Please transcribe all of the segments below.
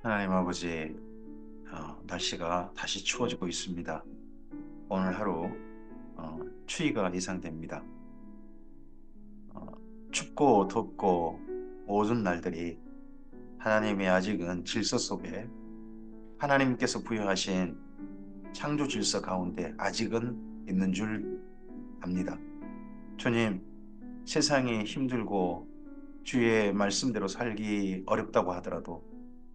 하나님 아버지, 날씨가 다시 추워지고 있습니다. 오늘 하루 추위가 예상됩니다. 어, 춥고 덥고 모든 날들이 하나님의 아직은 질서 속에 하나님께서 부여하신 창조 질서 가운데 아직은 있는 줄 압니다. 주님, 세상이 힘들고 주의 말씀대로 살기 어렵다고 하더라도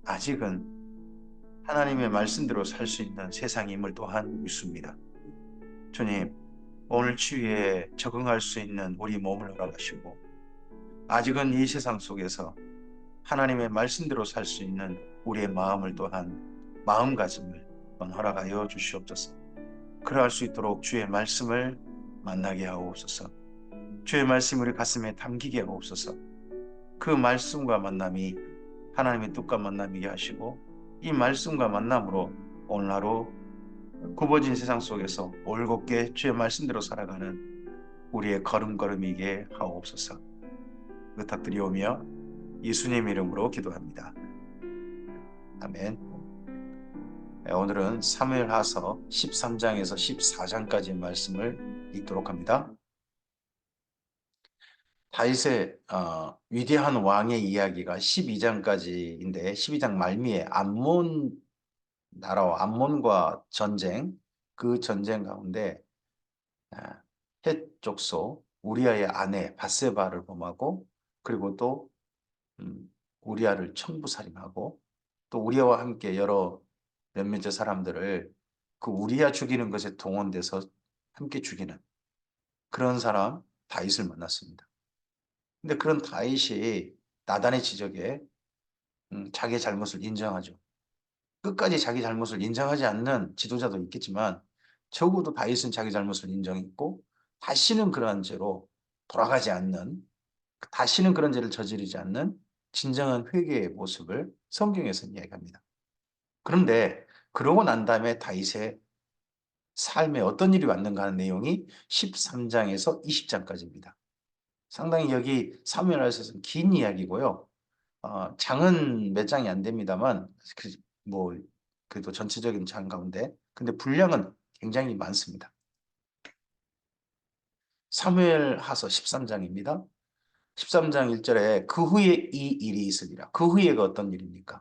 아직은 하나님의 말씀대로 살 수 있는 세상임을 또한 믿습니다. 주님, 오늘 추위에 적응할 수 있는 우리 몸을 허락하시고 아직은 이 세상 속에서 하나님의 말씀대로 살 수 있는 우리의 마음을 또한 마음가짐을 또한 허락하여 주시옵소서. 그러할 수 있도록 주의 말씀을 만나게 하옵소서. 주의 말씀이 우리 가슴에 담기게 하옵소서. 그 말씀과 만남이 하나님의 뜻과 만남이게 하시고 이 말씀과 만남으로 오늘 하루 굽어진 세상 속에서 올곧게 주의 말씀대로 살아가는 우리의 걸음걸음이게 하옵소서. 부탁드리오며 예수님 이름으로 기도합니다. 아멘. 네, 오늘은 사무엘하서 13장에서 14장까지의 말씀을 읽도록 합니다. 다윗의 위대한 왕의 이야기가 12장까지인데 12장 말미에 암몬 나라와 암몬과 전쟁, 그 전쟁 가운데 헷 족속 우리아의 아내 바세바를 범하고 그리고 또 우리아를 청부살인하고 또 우리아와 함께 여러 몇몇의 사람들을 그 우리아 죽이는 것에 동원돼서 함께 죽이는 그런 사람 다윗을 만났습니다. 근데 그런 다윗이 나단의 지적에 자기의 잘못을 인정하죠. 끝까지 자기 잘못을 인정하지 않는 지도자도 있겠지만 적어도 다윗은 자기 잘못을 인정했고 다시는 그러한 죄로 돌아가지 않는 다시는 그런 죄를 저지르지 않는 진정한 회개의 모습을 성경에서는 이야기합니다. 그런데 그러고 난 다음에 다윗의 삶에 어떤 일이 왔는가 하는 내용이 13장에서 20장까지입니다. 상당히 여기 사무엘하에서는 긴 이야기고요. 장은 몇 장이 안 됩니다만 뭐 그래도 전체적인 장 가운데 근데 분량은 굉장히 많습니다. 사무엘하서 13장입니다. 13장 1절에 그 후에 이 일이 있으리라. 그 후에가 어떤 일입니까?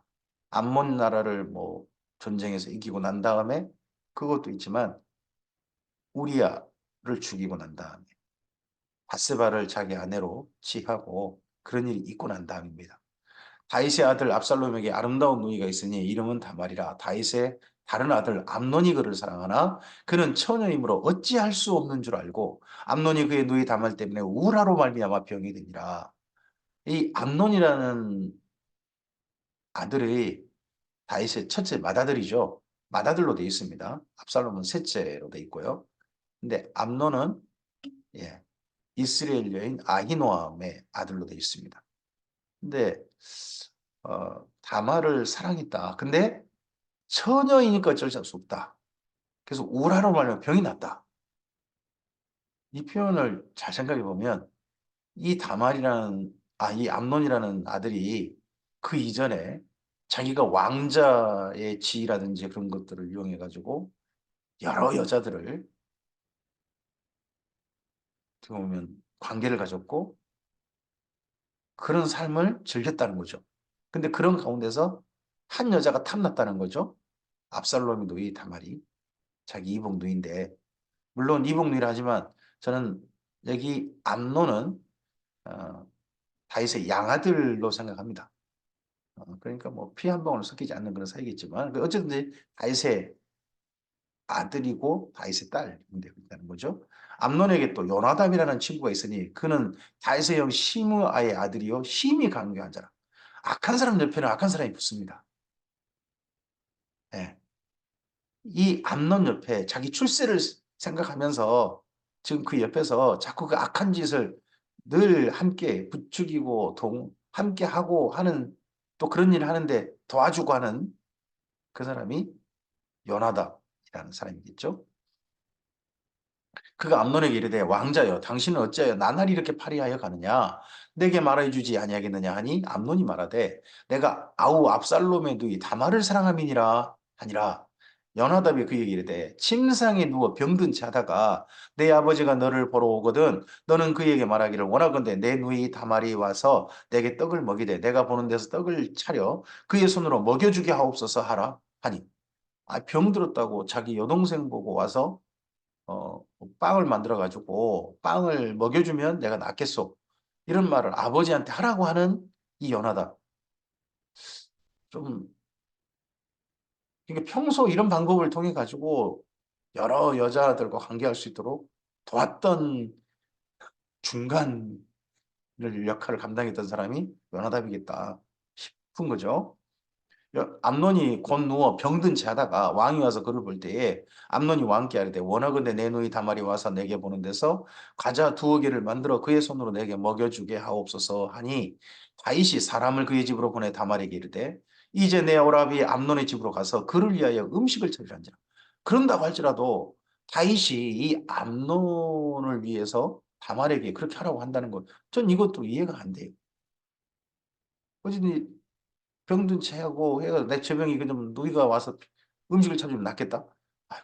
암몬 나라를 뭐 전쟁에서 이기고 난 다음에 그것도 있지만 우리아를 죽이고 난 다음에 바세바를 자기 아내로 취하고 그런 일이 있고 난 다음입니다. 다윗의 아들 압살롬에게 아름다운 누이가 있으니 이름은 다말이라. 다윗의 다른 아들 암논이 그를 사랑하나 그는 처녀이므로 어찌할 수 없는 줄 알고 암논이 그의 누이 다말 때문에 우라로 말미암아 병이 되니라. 이 암논이라는 아들이 다윗의 첫째 맏아들이죠. 맏아들로 되어 있습니다. 압살롬은 셋째로 되어 있고요. 근데 암논은 예, 이스라엘 여인 아히노암의 아들로 되어 있습니다. 근데 다말을 사랑했다. 근데 처녀이니까 어쩔 수 없다. 그래서 우라로 말하면 병이 났다. 이 표현을 잘 생각해 보면 이 다말이라는 이 암논이라는 아들이 그 이전에 자기가 왕자의 지위라든지 그런 것들을 이용해 가지고 여러 여자들을 어떻게 보면 관계를 가졌고 그런 삶을 즐겼다는 거죠. 근데 그런 가운데서 한 여자가 탐났다는 거죠. 압살롬이 누이 다말이 자기 이복 누이인데 물론 이복 누이라 하지만 저는 여기 암논은 어, 다윗의 양아들로 생각합니다. 그러니까 뭐 피 한 방울 섞이지 않는 그런 사이겠지만 그 어쨌든 다윗의 아들이고 다윗의 딸인데 그렇다는 거죠. 암논에게 또 요나답이라는 친구가 있으니 그는 다윗의 형 시므아의 아들이요 힘이 강교한 자라. 악한 사람 옆에는 악한 사람이 붙습니다. 예. 이 암논 옆에 자기 출세를 생각하면서 지금 그 옆에서 자꾸 그 악한 짓을 늘 함께 부추기고 함께 하고 하는 또 그런 일을 하는데 도와주고 하는 그 사람이 요나답이라는 사람이겠죠. 그가 암논에게 이르되 왕자여 당신은 어찌하여 나날이 이렇게 파리하여 가느냐 내게 말해주지 아니하겠느냐 하니 암논이 말하되 내가 아우 압살롬의 누이 다말을 사랑함이니라 하니라. 연하답이 그에게 이르되 침상에 누워 병든 채 하다가 내 아버지가 너를 보러 오거든 너는 그에게 말하기를 원하건대 내 누이 다말이 와서 내게 떡을 먹이되 내가 보는 데서 떡을 차려 그의 손으로 먹여주게 하옵소서 하라 하니. 병들었다고 자기 여동생 보고 와서 빵을 만들어 가지고 빵을 먹여주면 내가 낫겠소. 이런 말을 아버지한테 하라고 하는 이 연하다. 좀 그러니까 평소 이런 방법을 통해 가지고 여러 여자들과 관계할 수 있도록 도왔던 중간 역할을 감당했던 사람이 연하답이겠다 싶은 거죠. 암논이 곧 누워 병든 채 하다가 왕이 와서 그를 볼 때에 암논이 왕께 아뢰되 원하건대 내 누이 다말이 와서 내게 보는 데서 과자 두어 개를 만들어 그의 손으로 내게 먹여주게 하옵소서 하니 다윗이 사람을 그의 집으로 보내 다말에게 이르되 이제 내 오라비 암논의 집으로 가서 그를 위하여 음식을 차리란지라. 그런다고 할지라도 다윗이 이 암논을 위해서 다말에게 그렇게 하라고 한다는 것, 전 이것도 이해가 안 돼요. 어쨌든 병든 체하고 해가 내 저병이 그좀 누이가 와서 음식을 차리면 낫겠다.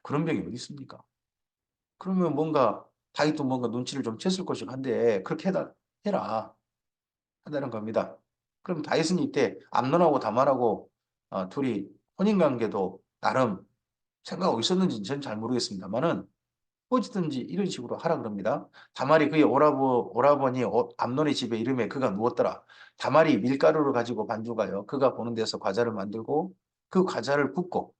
그런 병이 어디 있습니까? 그러면 뭔가 다윗도 뭔가 눈치를 좀 챘을 것이고 한데 그렇게 해라 한다는 겁니다. 그럼 다윗은 이때 암논하고 다말하고 둘이 혼인 관계도 나름 생각하고 있었는지 저는 잘 모르겠습니다만은 어찌든지 이런 식으로 하라 그럽니다. 다말이 그의 오라버니 암논의 집에 이름에 그가 누웠더라. 다말이 밀가루를 가지고 반죽하여 그가 보는 데서 과자를 만들고 그 과자를 굽고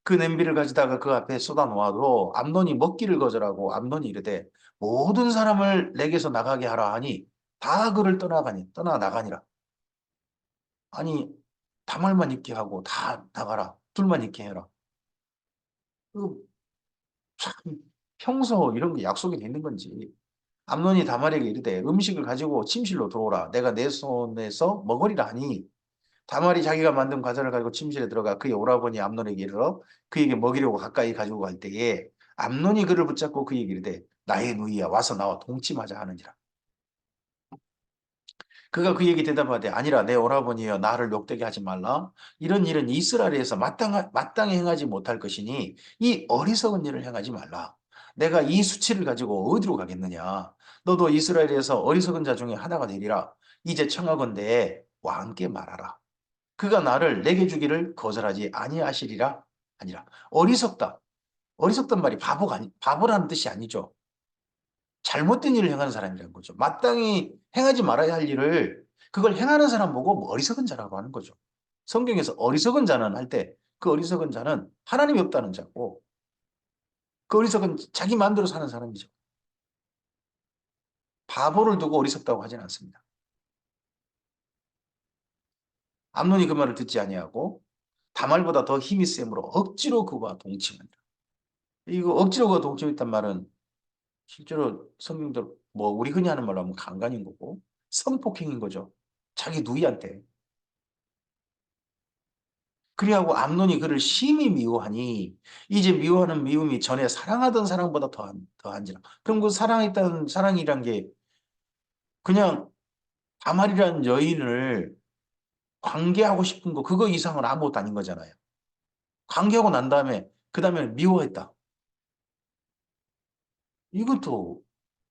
그 냄비를 가져다가 그 앞에 쏟아 놓아도 암논이 먹기를 거절하고 암논이 이르되 모든 사람을 내게서 나가게 하라 하니 다 그를 떠나 나가니라. 아니 다말만 있게 하고 다 나가라. 둘만 있게 해라. 그 참 평소 이런 게 약속이 되는 건지. 암논이 다말에게 이르되 음식을 가지고 침실로 들어오라. 내가 내 손에서 먹으리라 하니 다말이 자기가 만든 과자를 가지고 침실에 들어가 그의 오라버니 암논에게 이르러 그에게 먹이려고 가까이 가지고 갈 때에 암논이 그를 붙잡고 그에게 이르되 나의 누이야 와서 나와 동침하자 하느니라. 그가 그에게 대답하되 아니라 내 오라버니여 나를 욕되게 하지 말라. 이런 일은 이스라엘에서 마땅히 행하지 못할 것이니 이 어리석은 일을 행하지 말라. 내가 이 수치를 가지고 어디로 가겠느냐. 너도 이스라엘에서 어리석은 자 중에 하나가 되리라. 이제 청하건대 왕께 말하라. 그가 나를 내게 주기를 거절하지 아니하시리라 아니라. 어리석다. 어리석단 말이 바보라는 뜻이 아니죠. 잘못된 일을 행하는 사람이라는 거죠. 마땅히 행하지 말아야 할 일을 그걸 행하는 사람 보고 뭐 어리석은 자라고 하는 거죠. 성경에서 어리석은 자는 할 때 그 어리석은 자는 하나님이 없다는 자고 그 어리석은 자기 마음대로 사는 사람이죠. 바보를 두고 어리석다고 하지는 않습니다. 암논이 그 말을 듣지 아니하고 다말보다 더 힘이 셈으로 억지로 그와 동침한다. 이거 억지로 그와 동침했단 말은 실제로 성경대로 뭐 우리 흔히 하는 말로 하면 강간인 거고 성폭행인 거죠. 자기 누이한테. 그리하고 암논이 그를 심히 미워하니 이제 미워하는 미움이 전에 사랑하던 사랑보다 더한지라. 그럼 그 사랑했던 사랑이란 게 그냥 다말이라는 여인을 관계하고 싶은 거 그거 이상은 아무것도 아닌 거잖아요. 관계하고 난 다음에 그 다음에 미워했다. 이것도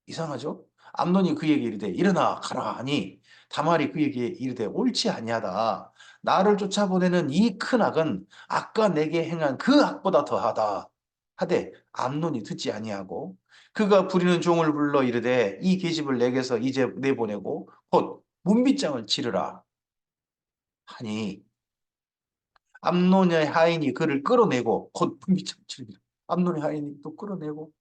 이상하죠? 암논이 그에게 이르되 일어나 가라 하니 다말이 그에게 이르되 옳지 아니하다. 나를 쫓아보내는 이 큰 악은 아까 내게 행한 그 악보다 더하다. 하되 암논이 듣지 아니하고 그가 부리는 종을 불러 이르되 이 계집을 내게서 이제 내보내고 곧 문빗장을 치르라 하니 암논의 하인이 그를 끌어내고 곧 문빗장을 치르니라. 암논의 하인이 또 끌어내고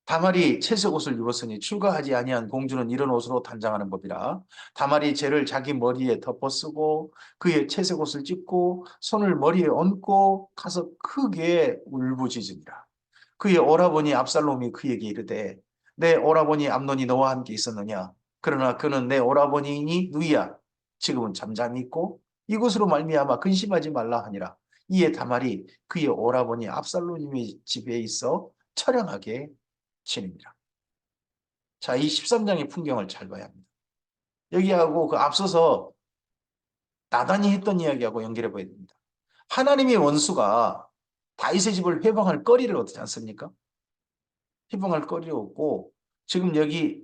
다말이 채색 옷을 입었으니 출가하지 아니한 공주는 이런 옷으로 단장하는 법이라. 다말이 죄를 자기 머리에 덮어쓰고 그의 채색 옷을 찢고 손을 머리에 얹고 가서 크게 울부짖으니라. 그의 오라버니 압살롬이 그에게 이르되 내 오라버니 암논이 너와 함께 있었느냐? 그러나 그는 내 오라버니이니 누이야. 지금은 잠잠히 있고 이것으로 말미암아 근심하지 말라 하니라. 이에 다말이 그의 오라버니 압살롬의 집에 있어 처량하게 신입니다. 자, 이 13장의 풍경을 잘 봐야 합니다. 여기하고 그 앞서서 나단이 했던 이야기하고 연결해 봐야 됩니다. 하나님의 원수가 다윗의 집을 회방할 거리를 얻지 않습니까? 회방할 거리를 얻고 지금 여기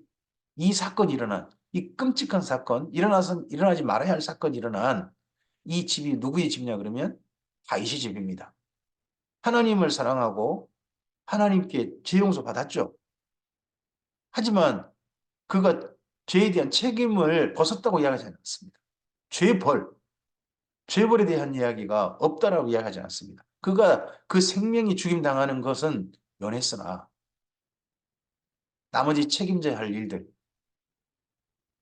이 사건이 일어난 이 끔찍한 사건 일어나지 말아야 할 사건이 일어난 이 집이 누구의 집이냐 그러면 다윗의 집입니다. 하나님을 사랑하고 하나님께 죄 용서 받았죠. 하지만 그가 죄에 대한 책임을 벗었다고 이야기하지 않았습니다. 죄벌, 죄벌에 대한 이야기가 없다라고 이야기하지 않았습니다. 그가 그 생명이 죽임당하는 것은 면했으나 나머지 책임져야 할 일들,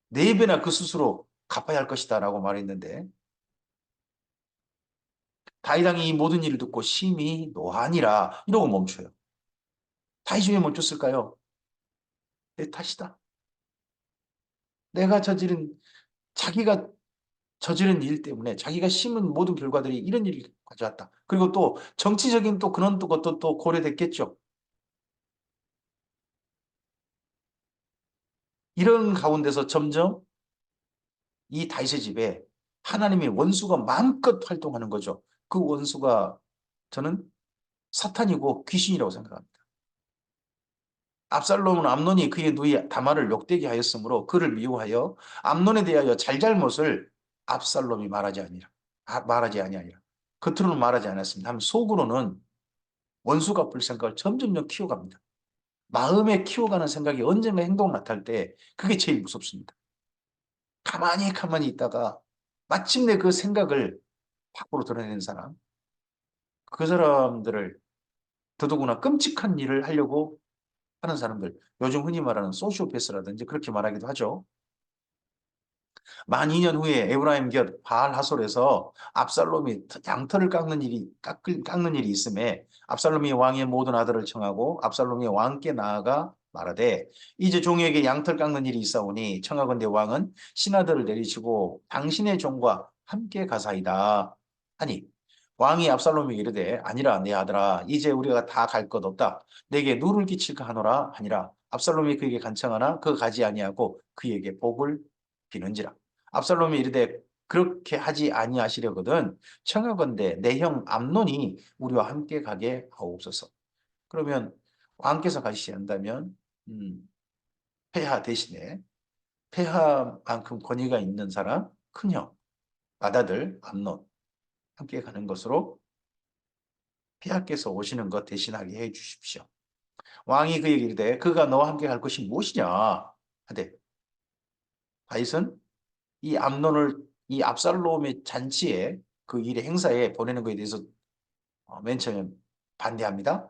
네 배나 그 스스로 갚아야 할 것이다라고 말했는데 다윗 왕이 이 모든 일을 듣고 심히 노하니라 이러고 멈춰요. 다윗이 왜 멈췄을까요? 내 탓이다. 내가 자기가 저지른 일 때문에 자기가 심은 모든 결과들이 이런 일을 가져왔다. 그리고 또 정치적인 또 그런 것도 또 고려됐겠죠. 이런 가운데서 점점 이 다윗의 집에 하나님의 원수가 마음껏 활동하는 거죠. 그 원수가 저는 사탄이고 귀신이라고 생각합니다. 압살롬은 암논이 그의 누이 다말을 욕되게 하였으므로 그를 미워하여 암논에 대하여 잘잘못을 압살롬이 말하지 아니하니라. 겉으로는 말하지 않았습니다. 하면 속으로는 원수 갚을 생각을 점점점 키워갑니다. 마음에 키워가는 생각이 언제나 행동 나타날 때 그게 제일 무섭습니다. 가만히 있다가 마침내 그 생각을 밖으로 드러내는 사람, 그 사람들을 더더구나 끔찍한 일을 하려고 하는 사람들, 요즘 흔히 말하는 소시오패스라든지 그렇게 말하기도 하죠. 만 2년 후에 에브라임 곁 바알 하솔에서 압살롬이 양털을 깎는 일이 있음에 압살롬이 왕의 모든 아들을 청하고 압살롬이 왕께 나아가 말하되 이제 종에게 양털 깎는 일이 있사오니 청하건대 왕은 신하들을 내리시고 당신의 종과 함께 가사이다 하니 왕이 압살롬에게 이르되 아니라 내 아들아 이제 우리가 다 갈 것 없다 내게 누를 끼칠까 하노라 하니라 압살롬이 그에게 간청하나 그 가지 아니하고 그에게 복을 비는지라 압살롬이 이르되 그렇게 하지 아니하시려거든 청하건대 내 형 암논이 우리와 함께 가게 하옵소서. 그러면 왕께서 가시지 않다면 폐하 대신에 폐하만큼 권위가 있는 사람 큰형 맏아들 암논 함께 가는 것으로 폐하께서 오시는 것 대신하게 해 주십시오. 왕이 그에게 이르되 그가 너와 함께 갈 것이 무엇이냐 하되 다윗은 이 암논을 이 압살롬의 잔치에 그 일의 행사에 보내는 것에 대해서 맨 처음에 반대합니다.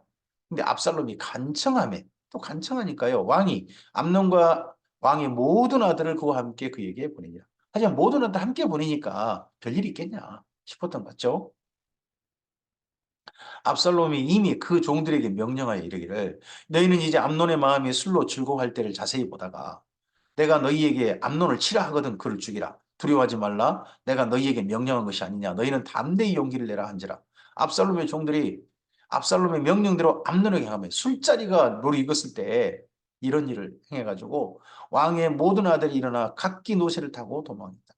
근데 압살롬이 간청하면 또 간청하니까요. 왕이 암논과 왕의 모든 아들을 그와 함께 그에게 보내니라. 하지만 모든 아들 함께 보내니까 별일이 있겠냐 싶었던 것 같죠. 압살롬이 이미 그 종들에게 명령하여 이르기를 너희는 이제 암논의 마음이 술로 즐거워할 때를 자세히 보다가 내가 너희에게 암논을 치라 하거든 그를 죽이라. 두려워하지 말라. 내가 너희에게 명령한 것이 아니냐. 너희는 담대히 용기를 내라 한지라. 압살롬의 종들이 압살롬의 명령대로 암논에게 향하며 술자리가 노리익었을 때 이런 일을 행해가지고 왕의 모든 아들이 일어나 각기 노새를 타고 도망했다.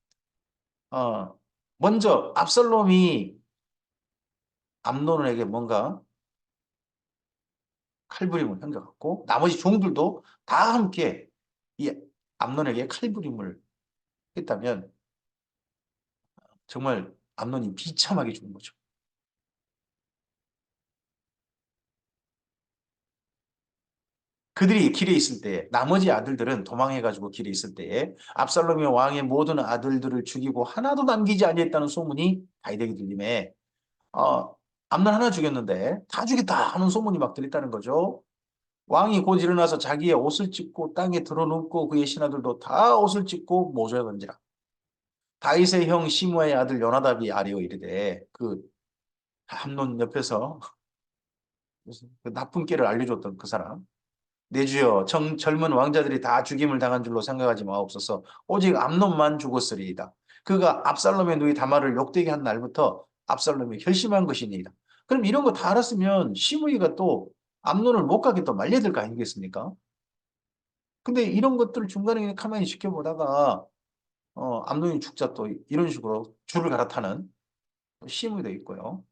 어, 먼저 압살롬이 암논에게 뭔가 칼부림을 행겨갖고 나머지 종들도 다 함께 이 암논에게 칼부림을 했다면 정말 암논이 비참하게 죽은 거죠. 그들이 길에 있을 때 나머지 아들들은 도망해가지고 길에 있을 때에 압살롬이 왕의 모든 아들들을 죽이고 하나도 남기지 아니했다는 소문이 다윗에게 들림에 암논 하나 죽였는데 다 죽였다 하는 소문이 막 들렸다는 거죠. 왕이 곧 일어나서 자기의 옷을 찢고 땅에 드러눕고 그의 신하들도 다 옷을 찢고 모조에 던지라. 다윗의 형 시므아의 아들 요나답이 아뢰어 이르되 그 암논 옆에서 그 나쁜 길을 알려줬던 그 사람 내 주여 젊은 왕자들이 다 죽임을 당한 줄로 생각하지 마옵소서 오직 암논만 죽었으리이다. 그가 압살롬의 누이 다말을 욕되게 한 날부터 압살롬이 결심한 것이니이다. 그럼 이런 거 다 알았으면 시므이가 또 암논을 못 가게 또 말려야 될 거 아니겠습니까? 근데 이런 것들을 중간에 그냥 가만히 지켜보다가 암논이 죽자 또 이런 식으로 줄을 갈아타는 시험이 되어 있고요.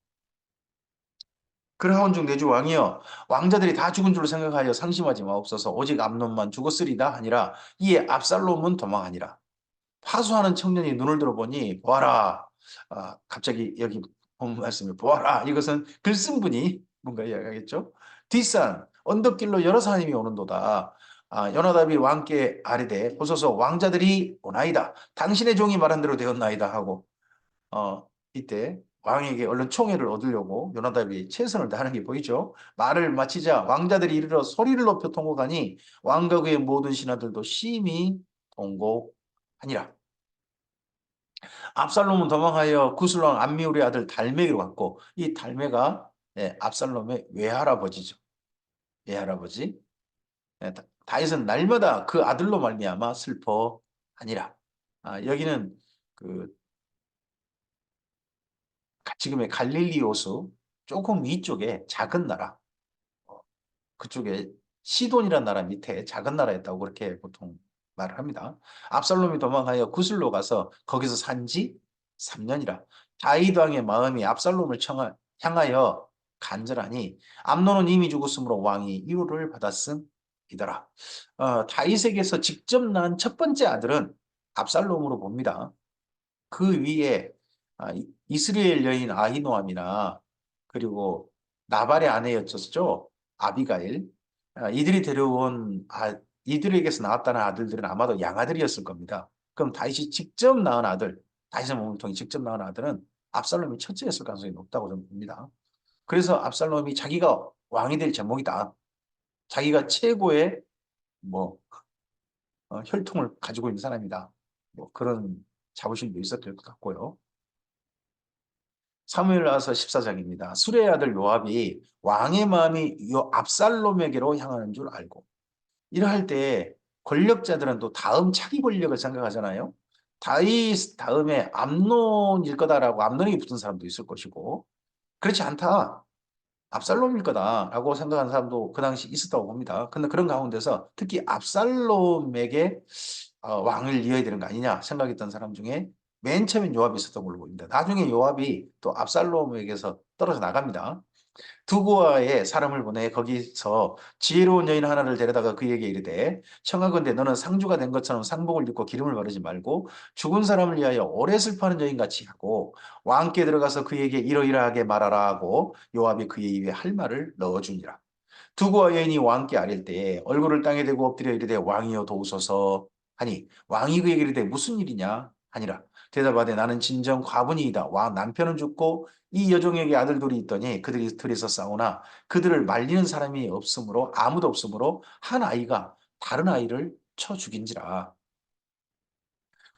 그러하온 중 내주 왕이여 왕자들이 다 죽은 줄로 생각하여 상심하지 마옵소서. 오직 암논만 죽었으리다 하니라. 이에 압살롬은 도망하니라. 파수하는 청년이 눈을 들어보니 보아라. 갑자기 여기 본 말씀이 보아라. 이것은 글쓴 분이 뭔가 이야기하겠죠. 뒷산 언덕길로 여러 사람이 오는도다. 요나답이 왕께 아뢰되 보소서 왕자들이 오나이다. 당신의 종이 말한 대로 되었나이다 하고 이때 왕에게 얼른 총애를 얻으려고 요나답이 최선을 다하는 게 보이죠. 말을 마치자 왕자들이 이르러 소리를 높여 통곡하니 왕과 그의 모든 신하들도 심히 통곡하니라. 압살롬은 도망하여 구슬왕 암미울의 아들 달메기로 갔고 이 달메가 압살롬의 외할아버지죠. 외할아버지. 다윗은 날마다 그 아들로 말미암아 슬퍼하니라. 여기는 그 지금의 갈릴리 호수 조금 위쪽에 작은 나라, 그쪽에 시돈이라는 나라 밑에 작은 나라였다고 그렇게 보통 말을 합니다. 압살롬이 도망하여 구슬로 가서 거기서 산지 3년이라. 다윗 왕의 마음이 압살롬을 향하여 간절하니 암논은 이미 죽었으므로 왕이 위로를 받았음이더라. 다윗에게서 직접 난 첫 번째 아들은 압살롬으로 봅니다. 그 위에 이스라엘 여인 아히노암이나 그리고 나발의 아내였었죠. 아비가일. 이들이 데려온 이들에게서 나왔다는 아들들은 아마도 양아들이었을 겁니다. 그럼 다윗이 직접 낳은 아들, 다윗의 몸을 통해 직접 낳은 아들은 압살롬이 첫째였을 가능성이 높다고 저는 봅니다. 그래서 압살롬이 자기가 왕이 될 제목이다. 자기가 최고의 뭐 혈통을 가지고 있는 사람이다. 뭐 그런 자부심도 있었을 것 같고요. 사무엘하서 14장입니다. 수레의 아들 요압이 왕의 마음이 압살롬에게로 향하는 줄 알고 이러할 때 권력자들은 또 다음 차기 권력을 생각하잖아요. 다윗 다음에 암논일 거다라고 암논에게 붙은 사람도 있을 것이고 그렇지 않다. 압살롬일 거다라고 생각하는 사람도 그 당시 있었다고 봅니다. 근데 그런 가운데서 특히 압살롬에게 왕을 이어야 되는 거 아니냐 생각했던 사람 중에 맨 처음엔 요압이 있었던 걸로 보입니다. 나중에 요압이 또 압살롬에게서 떨어져 나갑니다. 두고아의 사람을 보내 거기서 지혜로운 여인 하나를 데려다가 그에게 이르되 청하건대 너는 상주가 된 것처럼 상복을 입고 기름을 바르지 말고 죽은 사람을 위하여 오래 슬퍼하는 여인같이 하고 왕께 들어가서 그에게 이러이러하게 말하라 하고 요압이 그의 입에 할 말을 넣어주니라. 두고와 여인이 왕께 아뢰일 때에 얼굴을 땅에 대고 엎드려 이르되 왕이여 도우소서 하니 왕이 그에게 이르되 무슨 일이냐 하니라. 대답하되 나는 진정 과부니이다. 왕 남편은 죽고 이 여종에게 아들 둘이 있더니 그들이 둘이서 싸우나 그들을 말리는 사람이 없으므로 아무도 없으므로 한 아이가 다른 아이를 쳐 죽인지라.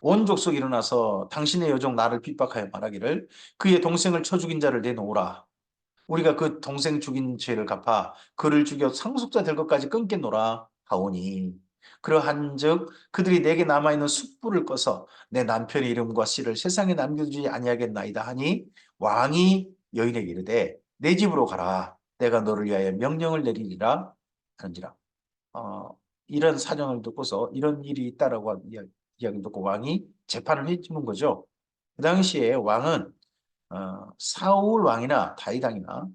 온 족속이 일어나서 당신의 여종 나를 핍박하여 말하기를 그의 동생을 쳐 죽인 자를 내놓으라. 우리가 그 동생 죽인 죄를 갚아 그를 죽여 상속자 될 것까지 끊겠노라 하오니 그러한즉 그들이 내게 남아있는 숯불을 꺼서 내 남편의 이름과 씨를 세상에 남겨주지 아니하겠나이다 하니 왕이 여인에게 이르되 내 집으로 가라 내가 너를 위하여 명령을 내리리라 하는지라. 이런 사정을 듣고서 이런 일이 있다라고 하는 이야기를 듣고 왕이 재판을 해주는 거죠. 그 당시에 왕은 사울 왕이나 다윗 왕이나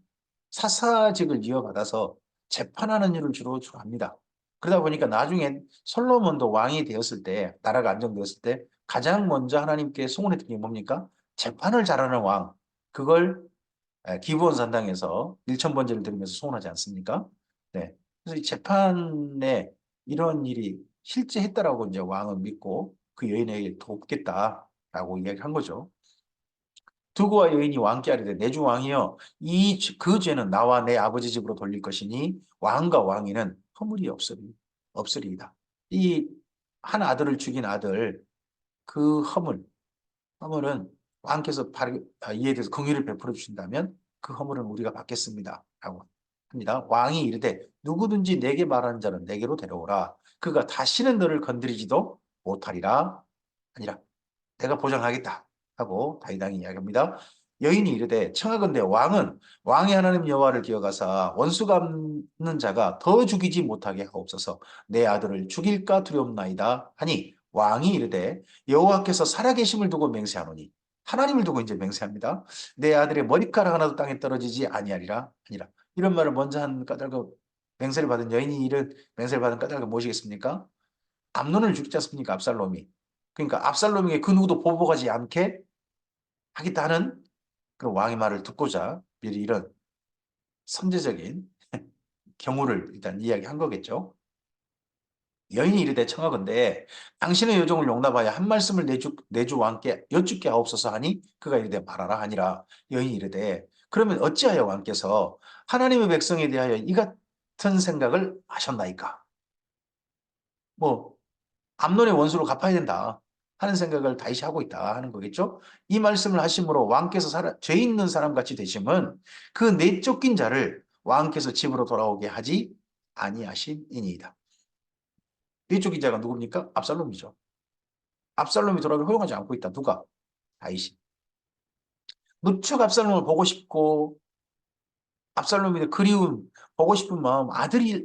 사사직을 이어받아서 재판하는 일을 주로 합니다. 그러다 보니까 나중에 솔로몬도 왕이 되었을 때, 나라가 안정되었을 때 가장 먼저 하나님께 소원했던 게 뭡니까? 재판을 잘하는 왕. 그걸 기브온 산당에서 일천번제를 드리면서 소원하지 않습니까? 네. 그래서 이 재판에 이런 일이 실제 했다라고 이제 왕은 믿고 그 여인에게 돕겠다라고 이야기한 거죠. 두고와 여인이 왕께 아뢰되 내 주 왕이여 이 그 죄는 나와 내 아버지 집으로 돌릴 것이니 왕과 왕위는 허물이 없으리이다. 이 한 아들을 죽인 아들 그 허물은 왕께서 이에 대해서 긍휼을 베풀어 주신다면 그 허물은 우리가 받겠습니다. 라고 합니다. 왕이 이르되 누구든지 내게 말하는 자는 내게로 데려오라. 그가 다시는 너를 건드리지도 못하리라. 아니라 내가 보장하겠다 하고 다윗 왕이 이야기합니다. 여인이 이르되 청하건대 왕은 왕의 하나님 여호와를 기억하사 원수 갚는 자가 더 죽이지 못하게 하옵소서. 내 아들을 죽일까 두렵나이다 하니 왕이 이르되 여호와께서 살아계심을 두고 맹세하노니 하나님을 두고 이제 맹세합니다. 내 아들의 머리카락 하나도 땅에 떨어지지 아니하리라 하니라. 이런 말을 먼저 한 까닭은 맹세를 받은 여인이 이런 맹세를 받은 까닭을 무엇이겠습니까? 암논을 죽이지 않습니까? 압살롬이. 그러니까 압살롬에게 그 누구도 보복하지 않게 하겠다는 그 왕의 말을 듣고자 미리 이런 선제적인 경우를 일단 이야기한 거겠죠. 여인이 이르되 청하건대 당신의 요정을 용납하여 한 말씀을 내주 왕께 여쭙게 하옵소서 하니 그가 이르되 말하라 하니라. 여인이 이르되 그러면 어찌하여 왕께서 하나님의 백성에 대하여 이 같은 생각을 하셨나이까? 뭐 암논의 원수를 갚아야 된다 하는 생각을 다시 하고 있다 하는 거겠죠. 이 말씀을 하심으로 왕께서 죄 있는 사람 같이 되심은 그 내쫓긴 자를 왕께서 집으로 돌아오게 하지 아니하심이니이다. 내쫓긴 자가 누굽니까? 압살롬이죠. 압살롬이 돌아오길 허용하지 않고 있다. 누가? 다윗이. 무척 압살롬을 보고 싶고 압살롬의 그리움, 보고 싶은 마음,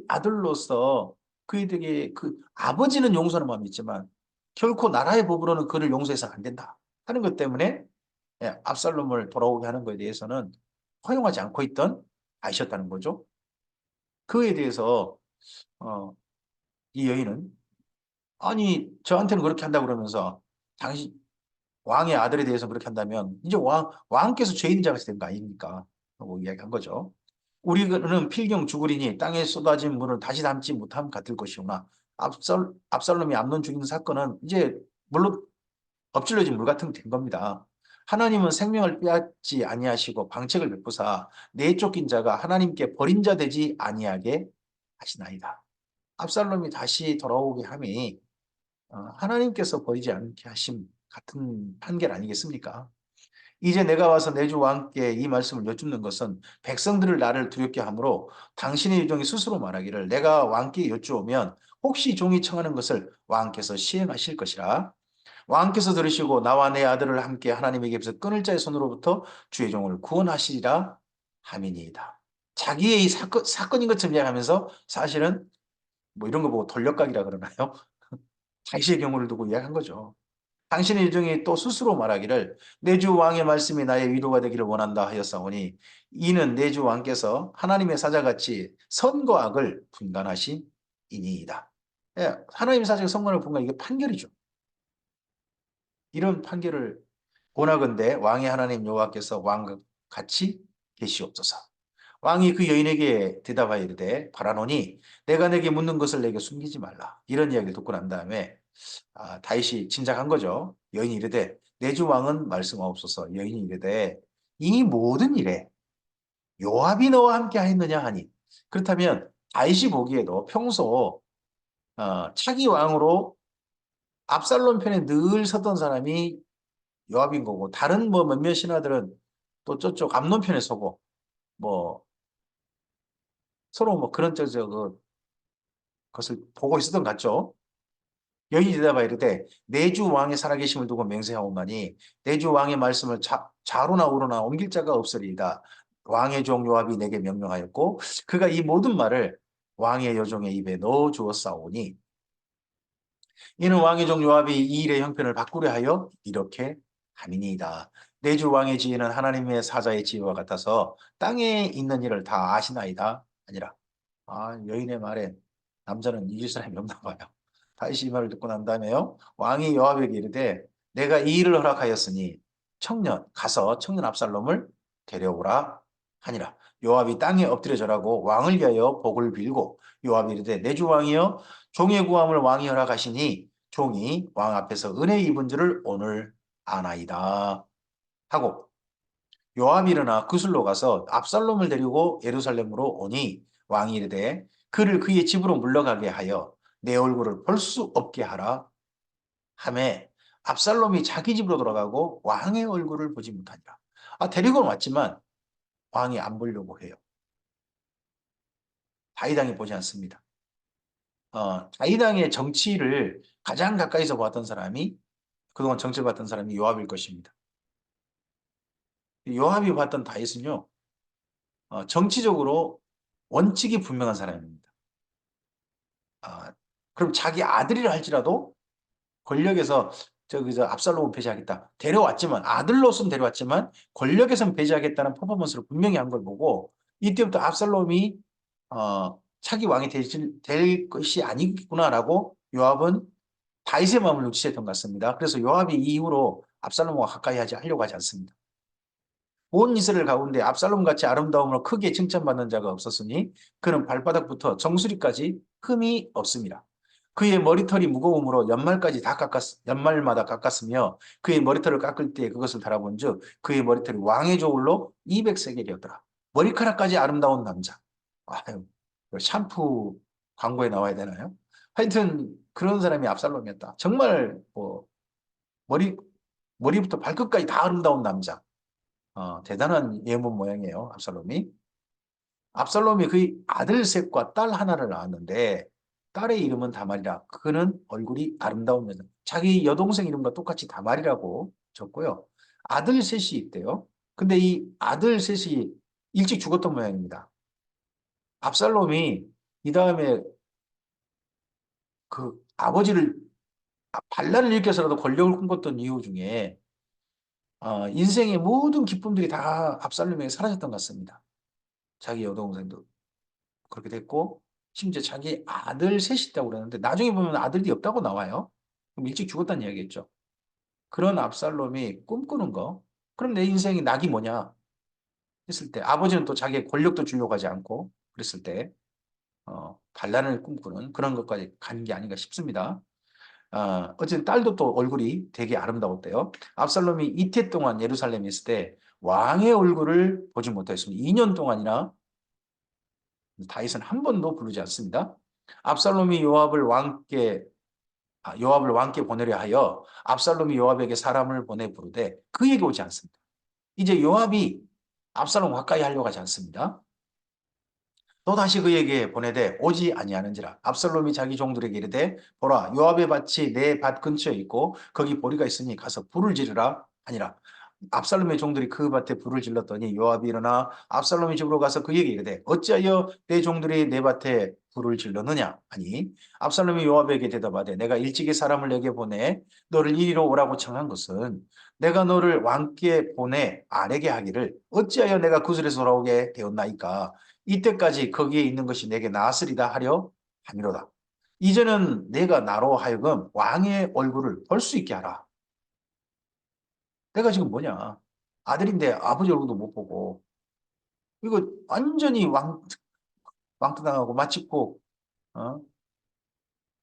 아들로서 그에게 그 아버지는 용서하는 마음이 있지만 결코 나라의 법으로는 그를 용서해서 안 된다 하는 것 때문에 압살롬을 돌아오게 하는 것에 대해서는 허용하지 않고 있던 아이셨다는 거죠. 그에 대해서 어, 이 여인은 아니 저한테는 그렇게 한다 그러면서 당신 왕의 아들에 대해서 그렇게 한다면 이제 왕께서 죄인자가 된 거 아닙니까? 하고 이야기한 거죠. 우리는 필경 죽으리니 땅에 쏟아진 물을 다시 담지 못함 같을 것이오나 압살롬이 암논 죽이는 사건은 이제 물론 엎질러진 물 같은 게 된 겁니다. 하나님은 생명을 빼앗지 아니하시고 방책을 베푸사 내쫓긴 자가 하나님께 버린 자 되지 아니하게 하시나이다. 압살롬이 다시 돌아오게 함이 하나님께서 버리지 않게 하심 같은 판결 아니겠습니까? 이제 내가 와서 내 주 왕께 이 말씀을 여쭙는 것은 백성들을 나를 두렵게 하므로 당신의 유종이 스스로 말하기를 내가 왕께 여쭈오면 혹시 종이 청하는 것을 왕께서 시행하실 것이라. 왕께서 들으시고 나와 내 아들을 함께 하나님에게서 끊을 자의 손으로부터 주의 종을 구원하시리라 함이니이다. 자기의 이 사건인 것처럼 이야기하면서 사실은 뭐 이런 거 보고 돌려가기라 그러나요? 자기의 경우를 두고 이야기한 거죠. 당신의 일종이 또 스스로 말하기를 내 주 왕의 말씀이 나의 위로가 되기를 원한다 하였사오니 이는 내 주 왕께서 하나님의 사자같이 선과 악을 분간하신 이니이다. 예, 하나님의 사자가 선과 악을 분간 이게 판결이죠. 이런 판결을 원하건대 왕의 하나님 여호와께서 왕과 같이 계시옵소서. 왕이 그 여인에게 대답하여 이르되 바라노니 내가 내게 묻는 것을 내게 숨기지 말라. 이런 이야기를 듣고 난 다음에 다윗이 짐작한 거죠. 여인이 이르되 내 주 왕은 말씀하옵소서. 여인이 이르되 이 모든 일에 요압이 너와 함께 하였느냐 하니 그렇다면 다윗이 보기에도 평소 차기 왕으로 압살롬 편에 늘 섰던 사람이 요압인 거고 다른 뭐 몇몇 신하들은 또 저쪽 암논 편에 서고 뭐 서로 뭐 그런 것을 보고 있었던 것 같죠. 여인이 대답하여 이르되 내 주 왕의 살아계심을 두고 맹세하오나니 내 주 왕의 말씀을 좌로나 우로나 옮길 자가 없으리이다. 왕의 종 요압이 내게 명령하였고 그가 이 모든 말을 왕의 여종의 입에 넣어 주었사오니 이는 왕의 종 요압이 이 일의 형편을 바꾸려 하여 이렇게 함이니이다. 내 주 왕의 지혜는 하나님의 사자의 지혜와 같아서 땅에 있는 일을 다 아시나이다. 아니라 여인의 말에 남자는 이길 사람이 없나 봐요. 다윗이 이 말을 듣고 난 다음에요. 왕이 요압에게 이르되 내가 이 일을 허락하였으니 가서 청년 압살롬을 데려오라 하니라. 요압이 땅에 엎드려 절하고 왕을 위하여 복을 빌고 요압이 이르되 내 주 왕이여 종의 구함을 왕이 허락하시니 종이 왕 앞에서 은혜 입은 줄을 오늘 아나이다 하고 요압이 일어나 구슬로 가서 압살롬을 데리고 예루살렘으로 오니 왕이 이르되 그를 그의 집으로 물러가게 하여 내 얼굴을 볼 수 없게 하라 하매 압살롬이 자기 집으로 돌아가고 왕의 얼굴을 보지 못하니라. 데리고는 왔지만 왕이 안 보려고 해요. 다윗왕이 보지 않습니다. 다윗왕의 정치를 가장 가까이서 봤던 사람이 그동안 정치를 봤던 사람이 요압일 것입니다. 요압이 봤던 다윗은요, 정치적으로 원칙이 분명한 사람입니다. 아, 그럼 자기 아들이라 할지라도 권력에서 저 압살롬을 배제하겠다. 데려왔지만 아들로서는 데려왔지만 권력에선 배제하겠다는 퍼포먼스를 분명히 한 걸 보고 이때부터 압살롬이 차기 왕이 될 것이 아니구나라고 요압은 다윗의 마음을 눈치챘던 것 같습니다. 그래서 요압이 이 이후로 압살롬과 가까이 하려고 하지 않습니다. 온 이스라엘 가운데 압살롬 같이 아름다움으로 크게 칭찬받는 자가 없었으니 그는 발바닥부터 정수리까지 흠이 없습니다. 그의 머리털이 무거움으로 연말마다 깎았으며 그의 머리털을 깎을 때 그것을 달아본즉 그의 머리털이 왕의 저울로 200세겔이었더라. 머리카락까지 아름다운 남자. 아유, 샴푸 광고에 나와야 되나요? 하여튼 그런 사람이 압살롬이었다. 정말 뭐 머리 머리부터 발끝까지 다 아름다운 남자. 대단한 예문 모양이에요, 압살롬이. 압살롬이 그의 아들 셋과 딸 하나를 낳았는데 딸의 이름은 다말이라. 그는 얼굴이 아름다운 여자. 자기 여동생 이름과 똑같이 다말이라고 적고요. 아들 셋이 있대요. 근데 이 아들 셋이 일찍 죽었던 모양입니다. 압살롬이 이 다음에 그 아버지를 반란을 일으켜서라도 권력을 꿈꿨던 이유 중에 인생의 모든 기쁨들이 다 압살롬에게 사라졌던 것 같습니다. 자기 여동생도 그렇게 됐고 심지어 자기 아들 셋이 있다고 그러는데 나중에 보면 아들이 없다고 나와요. 그럼 일찍 죽었다는 이야기겠죠. 그런 압살롬이 꿈꾸는 거. 그럼 내 인생의 낙이 뭐냐 했을 때 아버지는 또 자기의 권력도 주려고 하지 않고 그랬을 때 반란을 꿈꾸는 그런 것까지 간 게 아닌가 싶습니다. 어쨌든 딸도 또 얼굴이 되게 아름다웠대요. 압살롬이 이태 동안 예루살렘에 있을 때 왕의 얼굴을 보지 못했습니다. 2년 동안이나 다윗은 한 번도 부르지 않습니다. 압살롬이 요압을 왕께 보내려 하여 압살롬이 요압에게 사람을 보내 부르되 그에게 오지 않습니다. 이제 요압이 압살롬 가까이 하려고 하지 않습니다. 또 다시 그에게 보내되 오지 아니하는지라. 압살롬이 자기 종들에게 이르되 보라 요압의 밭이 내 밭 근처에 있고 거기 보리가 있으니 가서 불을 지르라 하니라. 압살롬의 종들이 그 밭에 불을 질렀더니 요압이 일어나 압살롬의 집으로 가서 그에게 이르되 어찌하여 내 종들이 내 밭에 불을 질렀느냐 하니 압살롬이 요압에게 대답하되 내가 일찍이 사람을 내게 보내 너를 이리로 오라고 청한 것은 내가 너를 왕께 보내 아내게 하기를 어찌하여 내가 구슬에서 돌아오게 되었나이까 이때까지 거기에 있는 것이 내게 나으리다 하려 함이로다. 이제는 내가 나로 하여금 왕의 얼굴을 볼 수 있게 하라. 내가 지금 뭐냐? 아들인데 아버지 얼굴도 못 보고 이거 완전히 왕따당하고 마치 꼭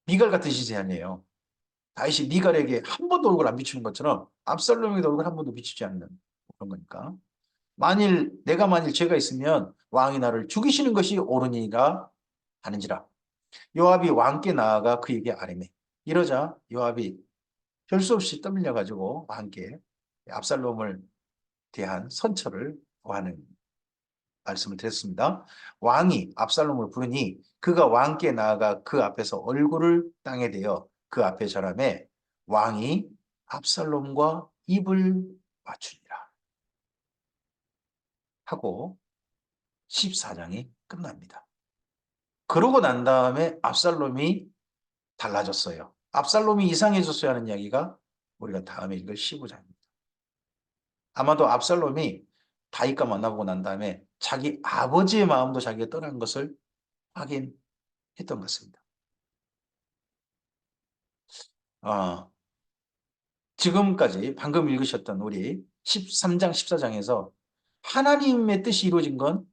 미갈 같은 시세아니에요. 다윗이 미갈에게 한 번도 얼굴 안 비추는 것처럼 압살롬에게 얼굴 한 번도 비추지 않는 그런 거니까. 만일 죄가 있으면 왕이 나를 죽이시는 것이 옳으니라 하는지라. 요압이 왕께 나아가 그에게 아뢰매. 이러자 요압이 별 수 없이 떠밀려 가지고 왕께 압살롬을 대한 선처를 구하는 말씀을 드렸습니다. 왕이 압살롬을 부르니 그가 왕께 나아가 그 앞에서 얼굴을 땅에 대어 그 앞에 절하매 왕이 압살롬과 입을 맞추니라 하고 14장이 끝납니다. 그러고 난 다음에 압살롬이 달라졌어요. 압살롬이 이상해졌어야 하는 이야기가 우리가 다음에 읽을 15장입니다. 아마도 압살롬이 다윗과 만나보고 난 다음에 자기 아버지의 마음도 자기가 떠난 것을 확인했던 것 같습니다. 지금까지 방금 읽으셨던 우리 13장, 14장에서 하나님의 뜻이 이루어진 건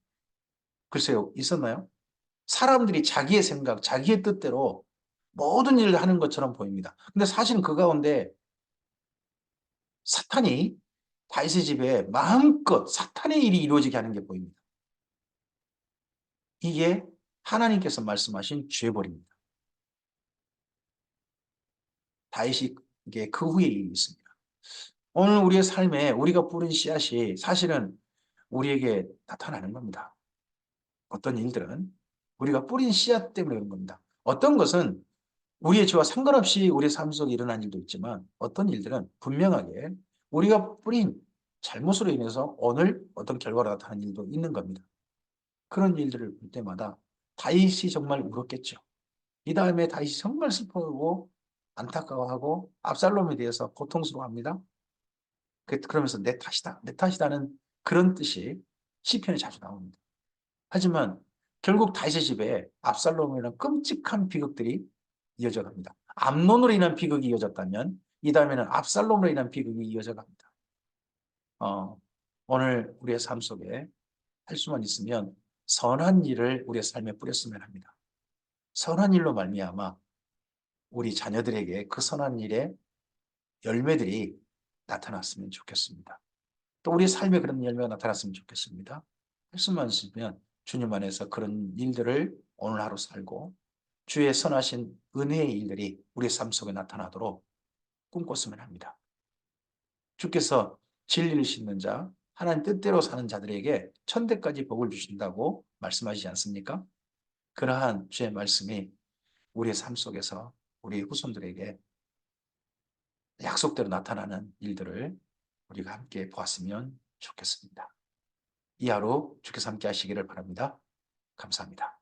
글쎄요, 있었나요? 사람들이 자기의 생각, 자기의 뜻대로 모든 일을 하는 것처럼 보입니다. 근데 사실은 그 가운데 사탄이 다윗의 집에 마음껏 사탄의 일이 이루어지게 하는 게 보입니다. 이게 하나님께서 말씀하신 죄벌입니다. 다윗이 그 후에 일이 있습니다. 오늘 우리의 삶에 우리가 뿌린 씨앗이 사실은 우리에게 나타나는 겁니다. 어떤 일들은 우리가 뿌린 씨앗 때문에 그런 겁니다. 어떤 것은 우리의 죄와 상관없이 우리의 삶 속에 일어난 일도 있지만 어떤 일들은 분명하게 우리가 뿌린 잘못으로 인해서 오늘 어떤 결과가 나타나는 일도 있는 겁니다. 그런 일들을 볼 때마다 다윗이 정말 울었겠죠. 이 다음에 다윗이 정말 슬퍼하고 안타까워하고 압살롬에 대해서 고통스러워합니다. 그러면서 내 탓이다, 내 탓이다는 그런 뜻이 시편에 자주 나옵니다. 하지만 결국 다윗의 집에 압살롬으로 인한 끔찍한 비극들이 이어져 갑니다. 암논으로 인한 비극이 이어졌다면 이 다음에는 압살롬으로 인한 비극이 이어져 갑니다. 어, 오늘 우리의 삶 속에 할 수만 있으면 선한 일을 우리의 삶에 뿌렸으면 합니다. 선한 일로 말미암아 우리 자녀들에게 그 선한 일의 열매들이 나타났으면 좋겠습니다. 또 우리 삶에 그런 열매가 나타났으면 좋겠습니다. 할 수만 있으면 주님 안에서 그런 일들을 오늘 하루 살고 주의 선하신 은혜의 일들이 우리 삶 속에 나타나도록 꿈꿨으면 합니다. 주께서 진리를 싣는 자, 하나님 뜻대로 사는 자들에게 천대까지 복을 주신다고 말씀하시지 않습니까? 그러한 주의 말씀이 우리의 삶 속에서 우리 후손들에게 약속대로 나타나는 일들을 우리가 함께 보았으면 좋겠습니다. 이 하루 주께서 함께 하시기를 바랍니다. 감사합니다.